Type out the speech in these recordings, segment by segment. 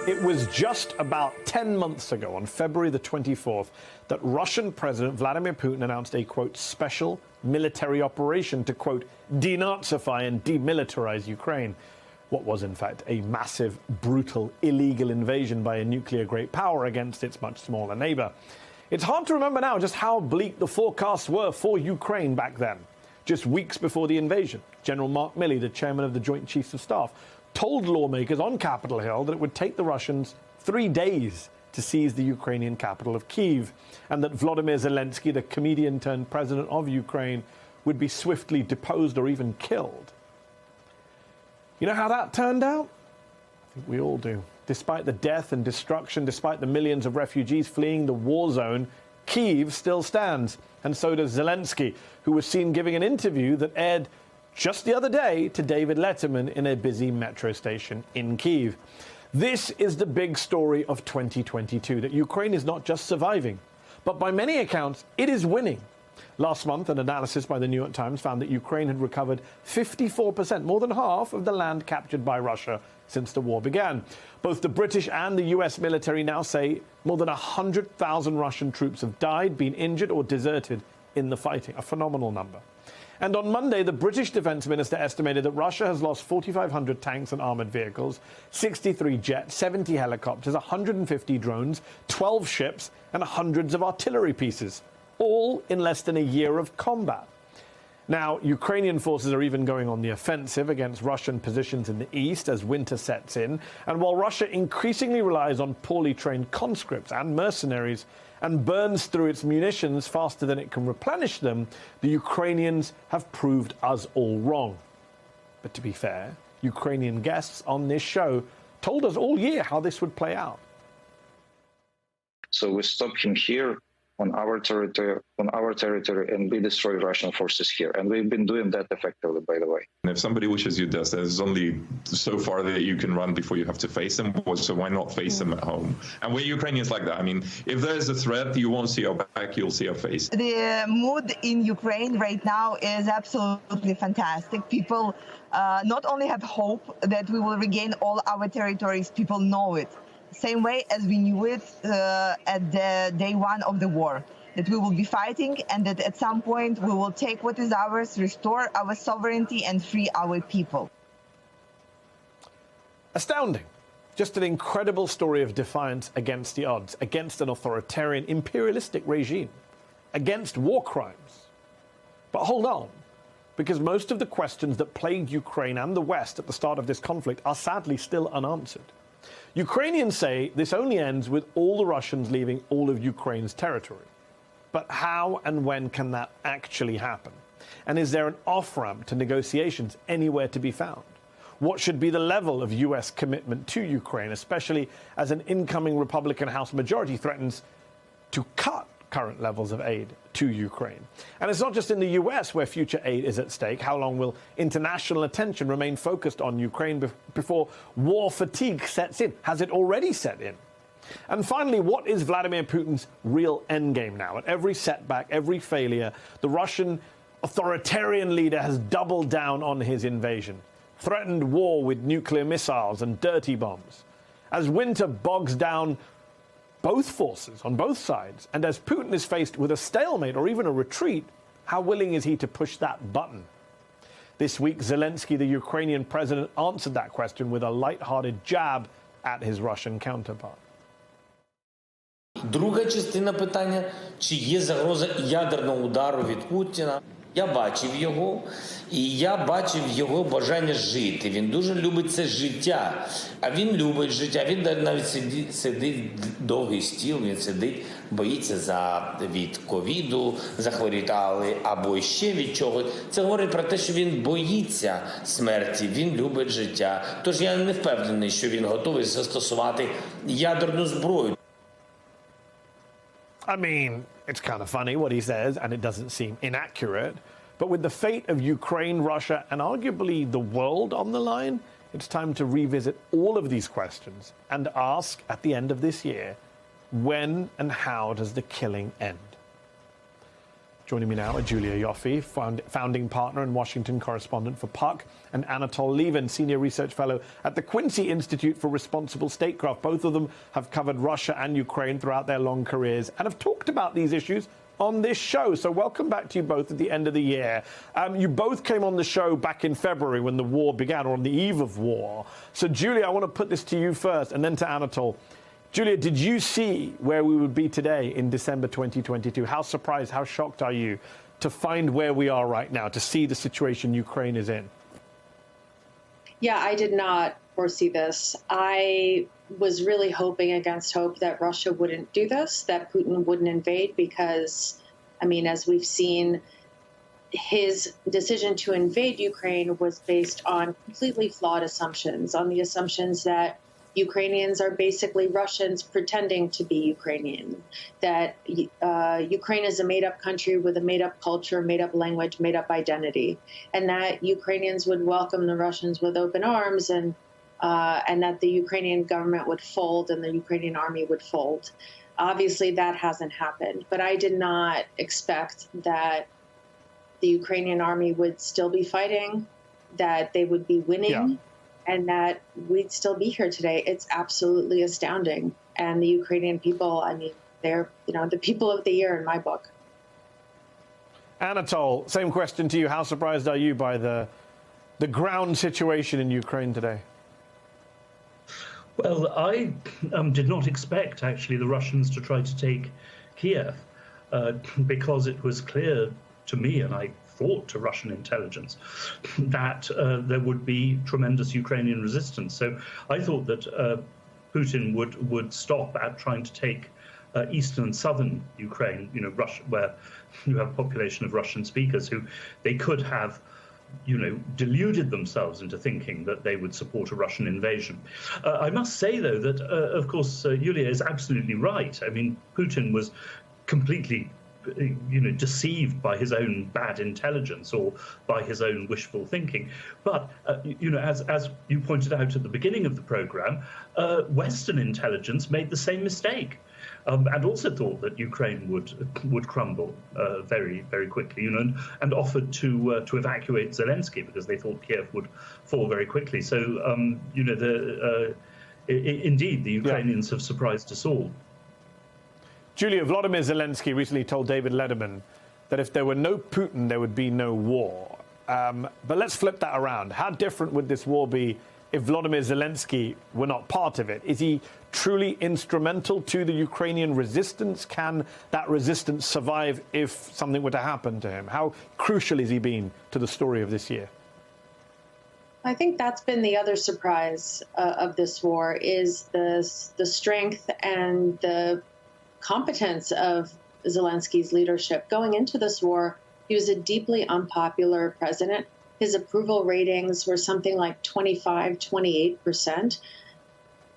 It was just about 10 months ago, on February the 24th, that Russian President Vladimir Putin announced a, quote, special military operation to, quote, denazify and demilitarize Ukraine. What was, in fact, a massive, brutal, illegal invasion by a nuclear great power against its much smaller neighbor. It's hard to remember now just how bleak the forecasts were for Ukraine back then. Just weeks before the invasion, General Mark Milley, the chairman of the Joint Chiefs of Staff, told lawmakers on Capitol Hill that it would take the Russians 3 days to seize the Ukrainian capital of Kyiv, and that Volodymyr Zelensky, the comedian-turned-president of Ukraine, would be swiftly deposed or even killed. You know how that turned out? I think we all do. Despite the death and destruction, despite the millions of refugees fleeing the war zone, Kyiv still stands, and so does Zelensky, who was seen giving an interview that aired just the other day to David Letterman in a busy metro station in Kyiv. This is the big story of 2022, that Ukraine is not just surviving, but by many accounts, it is winning. Last month, an analysis by the New York Times found that Ukraine had recovered 54%, more than half of the land captured by Russia since the war began. Both the British and the US military now say more than 100,000 Russian troops have died, been injured or deserted in the fighting, a phenomenal number. And on Monday, the British defense minister estimated that Russia has lost 4,500 tanks and armored vehicles, 63 jets, 70 helicopters, 150 drones, 12 ships, and hundreds of artillery pieces, all in less than a year of combat. Now, Ukrainian forces are even going on the offensive against Russian positions in the east as winter sets in. And while Russia increasingly relies on poorly trained conscripts and mercenaries and burns through its munitions faster than it can replenish them, the Ukrainians have proved us all wrong. But to be fair, Ukrainian guests on this show told us all year how this would play out. So we stop him here on our territory, and we destroy Russian forces here. And we've been doing that effectively, by the way. If somebody wishes you death, there's only so far that you can run before you have to face them. So why not face them at home? And we're Ukrainians like that. I mean, if there's a threat, you won't see our back, you'll see our face. The mood in Ukraine right now is absolutely fantastic. People not only have hope that we will regain all our territories, people know it. Same way as we knew it at the day one of the war, that we will be fighting and that at some point we will take what is ours, restore our sovereignty and free our people. Astounding. Just an incredible story of defiance against the odds, against an authoritarian, imperialistic regime, against war crimes. But hold on, because most of the questions that plagued Ukraine and the West at the start of this conflict are sadly still unanswered. Ukrainians say this only ends with all the Russians leaving all of Ukraine's territory. But how and when can that actually happen? And is there an off-ramp to negotiations anywhere to be found? What should be the level of US commitment to Ukraine, especially as an incoming Republican House majority threatens to cut current levels of aid to Ukraine? And it's not just in the US where future aid is at stake. How long will international attention remain focused on Ukraine before war fatigue sets in? Has it already set in? And finally, what is Vladimir Putin's real endgame now? At every setback, every failure, the Russian authoritarian leader has doubled down on his invasion, threatened war with nuclear missiles and dirty bombs. As winter bogs down both forces on both sides, and as Putin is faced with a stalemate or even a retreat, how willing is he to push that button? This week, Zelensky, the Ukrainian president, answered that question with a light-hearted jab at his Russian counterpart. Друга частина питання, чи є загроза ядерного удару від Путіна. Я бачив його, і я бачив його бажання жити. Він дуже любить це життя. А він любить життя. Він навіть сидить довгий стіл, він сидить, боїться від ковіду захворіти, або ще від чогось. Це говорить про те, що він боїться смерті, він любить життя. Тож я не впевнений, що він готовий застосувати ядерну зброю. I mean, it's kind of funny what he says, and it doesn't seem inaccurate. But with the fate of Ukraine, Russia, and arguably the world on the line, it's time to revisit all of these questions and ask at the end of this year, when and how does the killing end? Joining me now are Julia Ioffe, founding partner and Washington correspondent for Puck, and Anatol Lieven, senior research fellow at the Quincy Institute for Responsible Statecraft. Both of them have covered Russia and Ukraine throughout their long careers and have talked about these issues on this show. So welcome back to you both at the end of the year. You both came on the show back in February when the war began, or on the eve of war. So, Julia, I want to put this to you first and then to Anatol. Julia, did you see where we would be today in December 2022? How surprised, how shocked are you to find where we are right now, to see the situation Ukraine is in? Yeah, I did not foresee this. I was really hoping against hope that Russia wouldn't do this, that Putin wouldn't invade, because, I mean, as we've seen, his decision to invade Ukraine was based on completely flawed assumptions, on the assumptions that Ukrainians are basically Russians pretending to be Ukrainian, that Ukraine is a made-up country with a made-up culture, made-up language, made-up identity, and that Ukrainians would welcome the Russians with open arms, and that the Ukrainian government would fold and the Ukrainian army would fold. Obviously, that hasn't happened, but I did not expect that the Ukrainian army would still be fighting, that they would be winning. Yeah. And that we'd still be here today. It's absolutely astounding. And the Ukrainian people, I mean, they're, the people of the year in my book. Anatol, same question to you. How surprised are you by the ground situation in Ukraine today? Well, I did not expect, actually, the Russians to try to take Kiev, because it was clear to me, and I thought to Russian intelligence, that there would be tremendous Ukrainian resistance. So I thought that Putin would stop at trying to take eastern and southern Ukraine, Russia, where you have a population of Russian speakers who they could have, deluded themselves into thinking that they would support a Russian invasion. I must say, though, that, of course, Yulia is absolutely right. I mean, Putin was completely deceived by his own bad intelligence or by his own wishful thinking. But, as you pointed out at the beginning of the program, Western intelligence made the same mistake, and also thought that Ukraine would crumble very, very quickly, and offered to evacuate Zelensky because they thought Kiev would fall very quickly. So, indeed, the Ukrainians have surprised us all. Julia, Volodymyr Zelensky recently told David Letterman that if there were no Putin, there would be no war. But let's flip that around. How different would this war be if Volodymyr Zelensky were not part of it? Is he truly instrumental to the Ukrainian resistance? Can that resistance survive if something were to happen to him? How crucial has he been to the story of this year? I think that's been the other surprise of this war, is the strength and the competence of Zelensky's leadership. Going into this war, he was a deeply unpopular president. His approval ratings were something like 25-28%.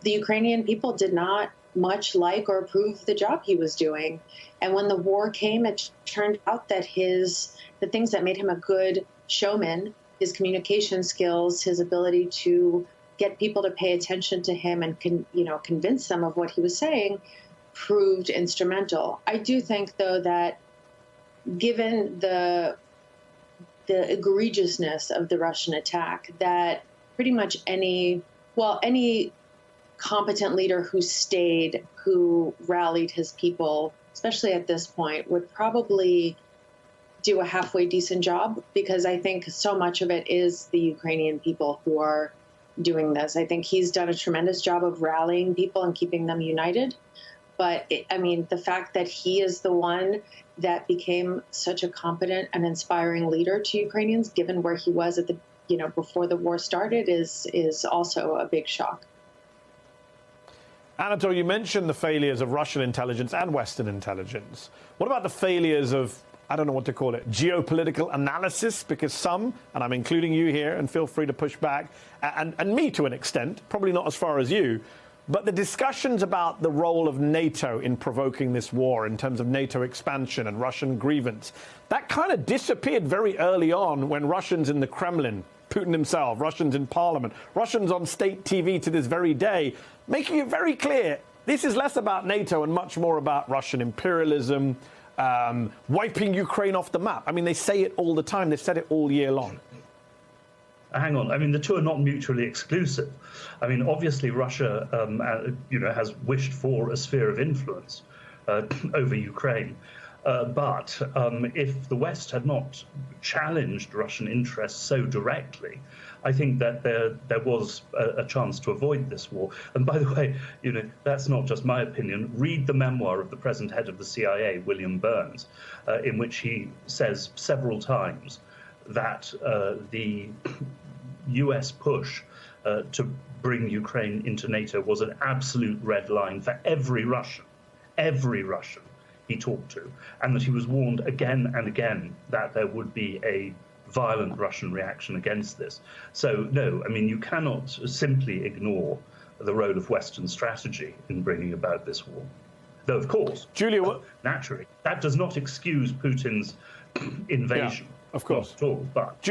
The Ukrainian people did not much like or approve the job he was doing. And when the war came, it turned out that the things that made him a good showman, his communication skills, his ability to get people to pay attention to him and convince them of what he was saying, proved instrumental. I do think, though, that given the egregiousness of the Russian attack, that pretty much any competent leader who stayed, who rallied his people, especially at this point, would probably do a halfway decent job, because I think so much of it is the Ukrainian people who are doing this. I think he's done a tremendous job of rallying people and keeping them united. But the fact that he is the one that became such a competent and inspiring leader to Ukrainians, given where he was at the, before the war started, is also a big shock. Anatol, you mentioned the failures of Russian intelligence and Western intelligence. What about the failures of, I don't know what to call it, geopolitical analysis? Because some, and I'm including you here, and feel free to push back, and me to an extent, probably not as far as you, but the discussions about the role of NATO in provoking this war in terms of NATO expansion and Russian grievance, that kind of disappeared very early on when Russians in the Kremlin, Putin himself, Russians in parliament, Russians on state TV to this very day, making it very clear this is less about NATO and much more about Russian imperialism, wiping Ukraine off the map. I mean, they say it all the time. They've said it all year long. Hang on. I mean, the two are not mutually exclusive. I mean, obviously, Russia, has wished for a sphere of influence over Ukraine. But if the West had not challenged Russian interests so directly, I think that there was a chance to avoid this war. And by the way, that's not just my opinion. Read the memoir of the present head of the CIA, William Burns, in which he says several times that the US push to bring Ukraine into NATO was an absolute red line for every Russian he talked to, and that he was warned again and again that there would be a violent Russian reaction against this. So, no, I mean, you cannot simply ignore the role of Western strategy in bringing about this war. Though, of course, Julia, naturally, that does not excuse Putin's invasion. Yeah, of course. Not at all, but,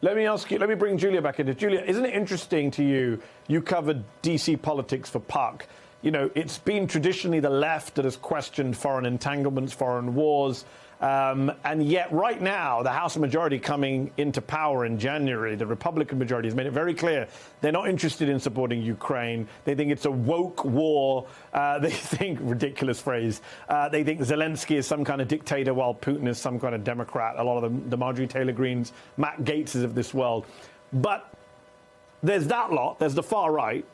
Let me bring Julia back into. Julia, isn't it interesting to you? You covered DC politics for Puck. It's been traditionally the left that has questioned foreign entanglements, foreign wars. And yet right now, the House majority coming into power in January, the Republican majority has made it very clear they're not interested in supporting Ukraine. They think it's a woke war. They think, ridiculous phrase, they think Zelensky is some kind of dictator while Putin is some kind of Democrat. A lot of the Marjorie Taylor Greenes, Matt Gaetzes of this world. But there's that lot. There's the far right.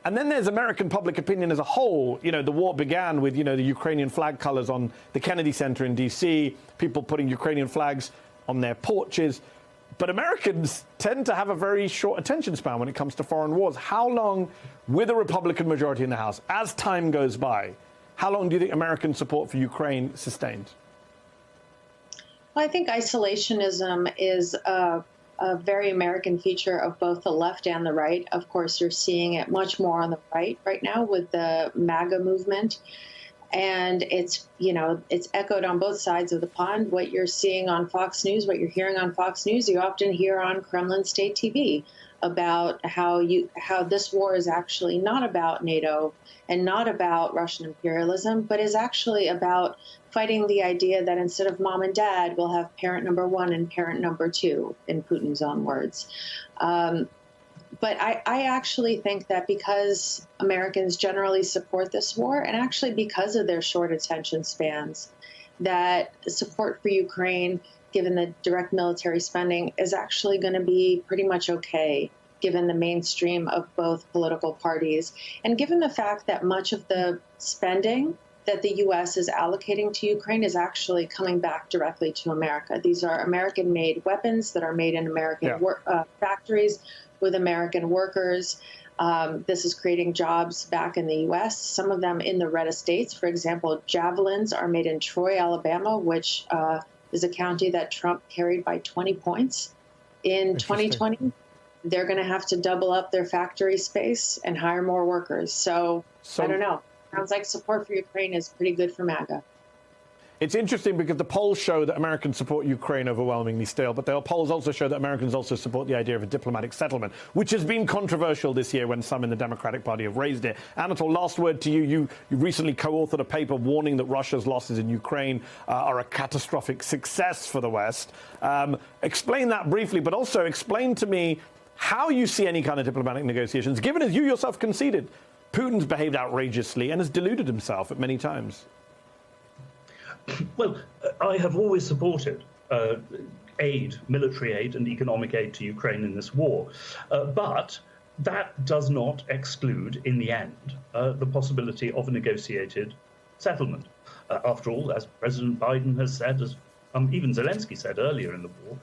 And then there's American public opinion as a whole. The war began with, the Ukrainian flag colors on the Kennedy Center in D.C., people putting Ukrainian flags on their porches. But Americans tend to have a very short attention span when it comes to foreign wars. How long, with a Republican majority in the House, as time goes by, how long do you think American support for Ukraine sustains? Well, I think isolationism is a very American feature of both the left and the right. Of course, you're seeing it much more on the right now with the MAGA movement. And it's echoed on both sides of the pond. What you're seeing on Fox News, what you're hearing on Fox News, you often hear on Kremlin State TV about how this war is actually not about NATO and not about Russian imperialism, but is actually about fighting the idea that instead of mom and dad, we'll have parent number one and parent number two, in Putin's own words. But I actually think that because Americans generally support this war, and actually because of their short attention spans, that support for Ukraine, given the direct military spending, is actually going to be pretty much okay, given the mainstream of both political parties. And given the fact that much of the spending that the U.S. is allocating to Ukraine is actually coming back directly to America. These are American-made weapons that are made in American factories with American workers. This is creating jobs back in the U.S., some of them in the red estates. For example, Javelins are made in Troy, Alabama, which is a county that Trump carried by 20 points in 2020. They're going to have to double up their factory space and hire more workers. So I don't know. Sounds like support for Ukraine is pretty good for MAGA. It's interesting because the polls show that Americans support Ukraine overwhelmingly still, but the polls also show that Americans also support the idea of a diplomatic settlement, which has been controversial this year when some in the Democratic Party have raised it. Anatol, last word to you. You recently co-authored a paper warning that Russia's losses in Ukraine are a catastrophic success for the West. Explain that briefly, but also explain to me how you see any kind of diplomatic negotiations, given as you yourself conceded, Putin's behaved outrageously and has deluded himself at many times. Well, I have always supported military aid and economic aid to Ukraine in this war. But that does not exclude, in the end, the possibility of a negotiated settlement. After all, as President Biden has said, as even Zelensky said earlier in the war,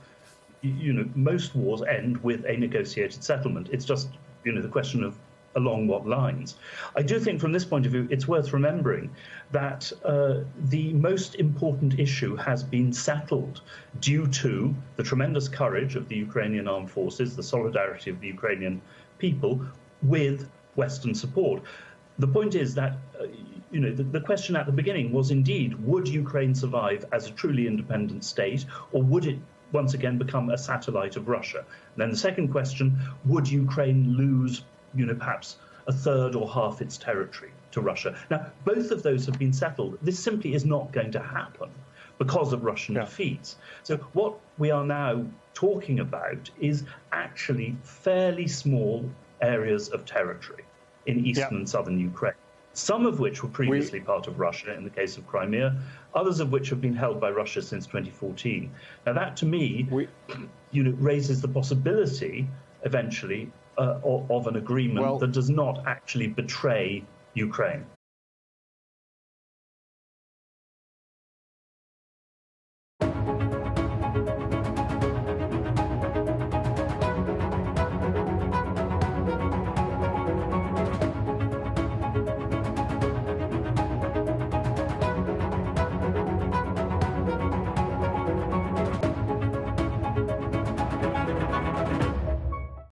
most wars end with a negotiated settlement. It's just, the question of along what lines. I do think from this point of view, it's worth remembering that the most important issue has been settled due to the tremendous courage of the Ukrainian armed forces, the solidarity of the Ukrainian people with Western support. The point is that, the question at the beginning was indeed, would Ukraine survive as a truly independent state, or would it once again become a satellite of Russia? And then the second question, would Ukraine lose perhaps a third or half its territory to Russia. Now, both of those have been settled. This simply is not going to happen because of Russian defeats. So what we are now talking about is actually fairly small areas of territory in eastern and southern Ukraine, some of which were previously part of Russia in the case of Crimea, others of which have been held by Russia since 2014. Now that, to me, raises the possibility eventually of an agreement that does not actually betray Ukraine.